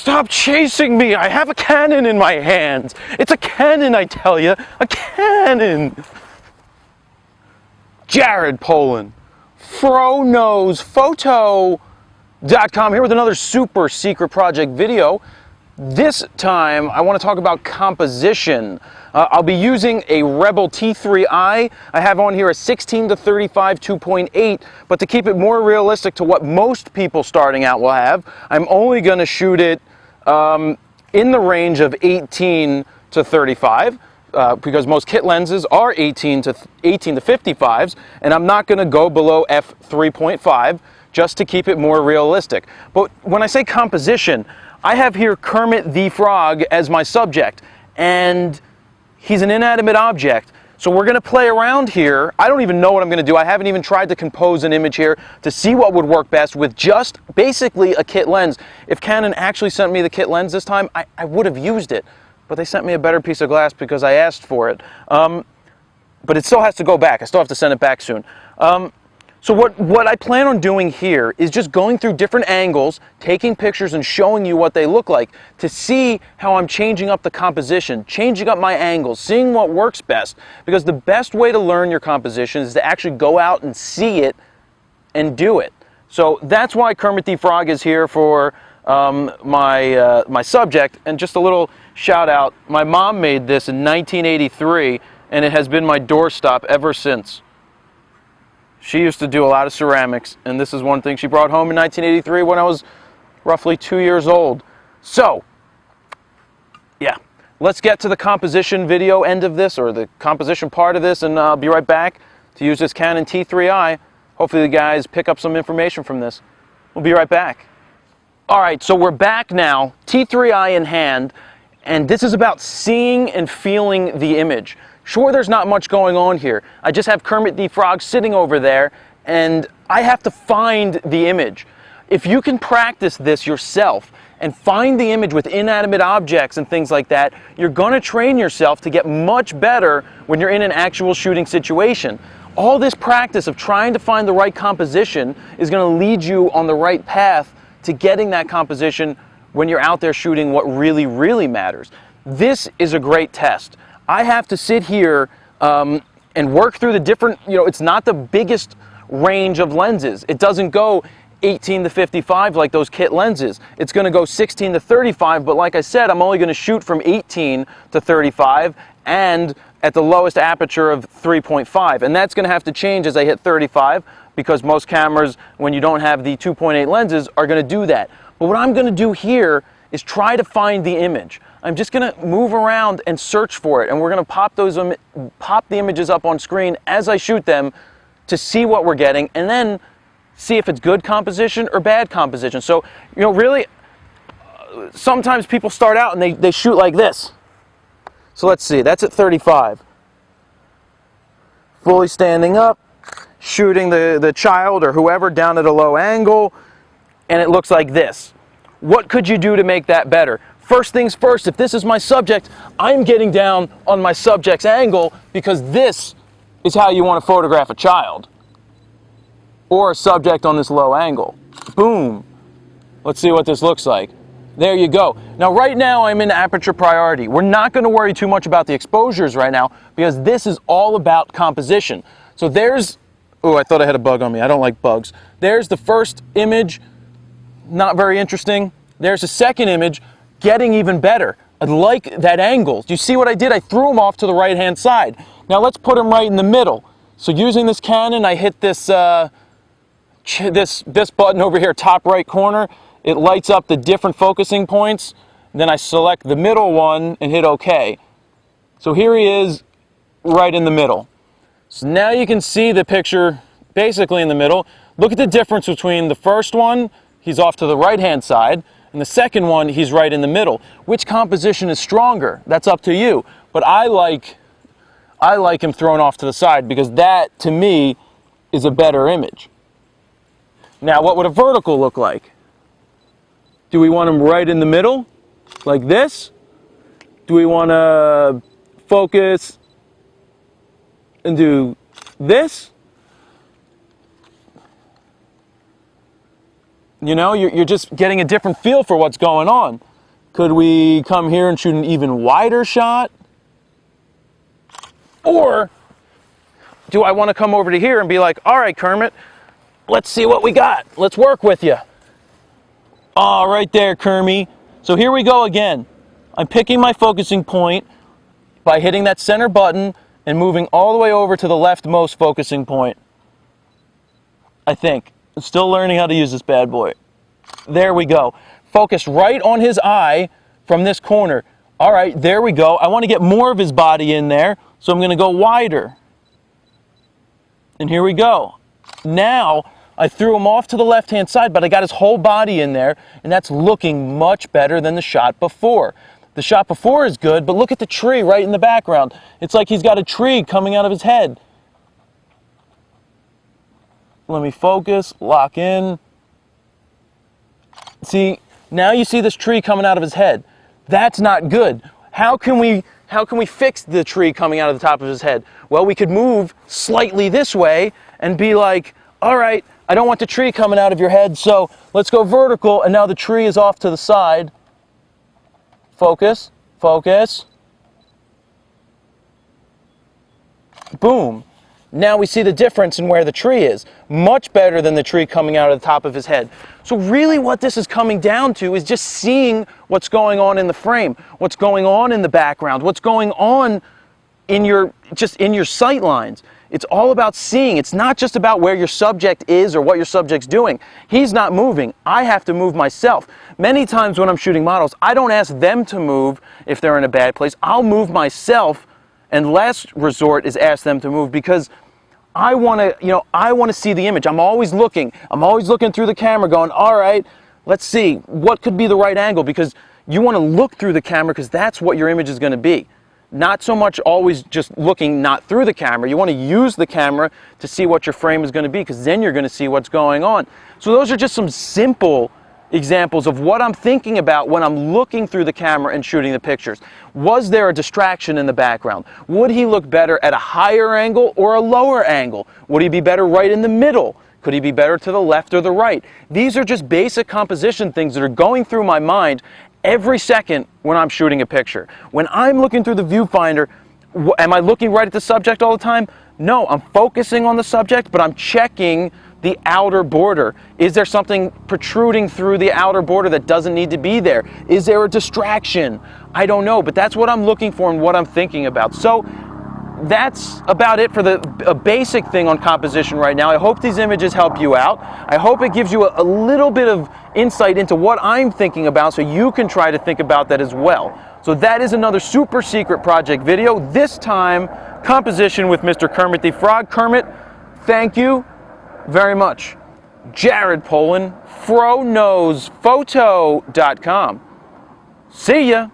Stop chasing me! I have a Canon in my hands! It's a Canon, I tell you! A Canon! Jared Polin, FroKnowsPhoto.com, here with another super secret project video. This time, I want to talk about composition. I'll be using a Rebel T3i. I have on here a 16-35 2.8, but to keep it more realistic to what most people starting out will have, I'm only going to shoot it in the range of 18 to 35. Because most kit lenses are 18 to 55s, and I'm not going to go below f3.5 just to keep it more realistic. But when I say composition, I have here Kermit the Frog as my subject, and he's an inanimate object. So we're going to play around here. I don't even know what I'm going to do. I haven't even tried to compose an image here to see what would work best with just basically a kit lens. If Canon actually sent me the kit lens this time, I would have used it. But they sent me a better piece of glass because I asked for it. But it still has to go back. I still have to send it back soon. So what I plan on doing here is just going through different angles, taking pictures and showing you what they look like to see how I'm changing up the composition, changing up my angles, seeing what works best. Because the best way to learn your composition is to actually go out and see it and do it. So that's why Kermit the Frog is here for my subject. And just a little shout out, my mom made this in 1983 and it has been my doorstop ever since. She used to do a lot of ceramics, and this is one thing she brought home in 1983 when I was roughly 2 years old. So, yeah, let's get to the composition video end of this, or the composition part of this, and I'll be right back to use this Canon T3i. Hopefully the guys pick up some information from this. We'll be right back. Alright, so we're back now, T3i in hand, and this is about seeing and feeling the image. Sure, there's not much going on here. I just have Kermit the Frog sitting over there, and I have to find the image. If you can practice this yourself and find the image with inanimate objects and things like that, you're going to train yourself to get much better when you're in an actual shooting situation. All this practice of trying to find the right composition is going to lead you on the right path to getting that composition when you're out there shooting what really, really matters. This is a great test. I have to sit here and work through the different, it's not the biggest range of lenses. It doesn't go 18 to 55 like those kit lenses. It's going to go 16 to 35, but like I said, I'm only going to shoot from 18 to 35 and at the lowest aperture of 3.5. And that's going to have to change as I hit 35 because most cameras, when you don't have the 2.8 lenses, are going to do that. But what I'm going to do here is try to find the image. I'm just going to move around and search for it, and we're going to pop the images up on screen as I shoot them to see what we're getting, and then see if it's good composition or bad composition. So, really, sometimes people start out and they shoot like this. So let's see, that's at 35. Fully standing up, shooting the child or whoever down at a low angle, and it looks like this. What could you do to make that better? First things first, if this is my subject, I'm getting down on my subject's angle because this is how you want to photograph a child or a subject on this low angle. Boom. Let's see what this looks like. There you go. Now right now I'm in aperture priority. We're not going to worry too much about the exposures right now because this is all about composition. So there's, oh, I thought I had a bug on me. I don't like bugs. There's the first image, not very interesting. There's the second image, getting even better. I like that angle. Do you see what I did? I threw them off to the right-hand side. Now let's put them right in the middle. So using this Canon, I hit this this button over here, top right corner. It lights up the different focusing points. Then I select the middle one and hit OK. So here he is, right in the middle. So now you can see the picture basically in the middle. Look at the difference between the first one, he's off to the right-hand side, and the second one, he's right in the middle. Which composition is stronger? That's up to you. But I like him thrown off to the side because that, to me, is a better image. Now, what would a vertical look like? Do we want him right in the middle, like this? Do we want to focus and do this? You know, you're just getting a different feel for what's going on. Could we come here and shoot an even wider shot? Or do I want to come over to here and be like, all right, Kermit, let's see what we got. Let's work with you. Oh, right there, Kermie. So here we go again. I'm picking my focusing point by hitting that center button and moving all the way over to the leftmost focusing point. I think. I'm still learning how to use this bad boy. There we go. Focus right on his eye from this corner. All right, there we go. I want to get more of his body in there, so I'm going to go wider. And here we go. Now, I threw him off to the left-hand side, but I got his whole body in there, and that's looking much better than the shot before. The shot before is good, but look at the tree right in the background. It's like he's got a tree coming out of his head. Let me focus, lock in. See, now you see this tree coming out of his head. That's not good. How can we fix the tree coming out of the top of his head? Well, we could move slightly this way and be like, all right, I don't want the tree coming out of your head, so let's go vertical, and now the tree is off to the side. Focus, focus. Boom. Now we see the difference in where the tree is. Much better than the tree coming out of the top of his head. So really what this is coming down to is just seeing what's going on in the frame, what's going on in the background, what's going on in your sight lines. It's all about seeing. It's not just about where your subject is or what your subject's doing. He's not moving. I have to move myself. Many times when I'm shooting models, I don't ask them to move if they're in a bad place. I'll move myself, and last resort is ask them to move, because I want to see the image. I'm always looking through the camera going, all right, let's see, what could be the right angle? Because you want to look through the camera because that's what your image is going to be. Not so much always just looking not through the camera. You want to use the camera to see what your frame is going to be, because then you're going to see what's going on. So those are just some simple examples of what I'm thinking about when I'm looking through the camera and shooting the pictures. Was there a distraction in the background? Would he look better at a higher angle or a lower angle? Would he be better right in the middle? Could he be better to the left or the right? These are just basic composition things that are going through my mind every second when I'm shooting a picture. When I'm looking through the viewfinder, am I looking right at the subject all the time? No, I'm focusing on the subject, but I'm checking the outer border. Is there something protruding through the outer border that doesn't need to be there? Is there a distraction? I don't know, but that's what I'm looking for and what I'm thinking about. So that's about it for a basic thing on composition right now. I hope these images help you out. I hope it gives you a little bit of insight into what I'm thinking about, so you can try to think about that as well. So that is another super secret project video, this time composition with Mr. Kermit the Frog. Kermit, thank you very much. Jared Polin, FroKnowsPhoto.com. See ya.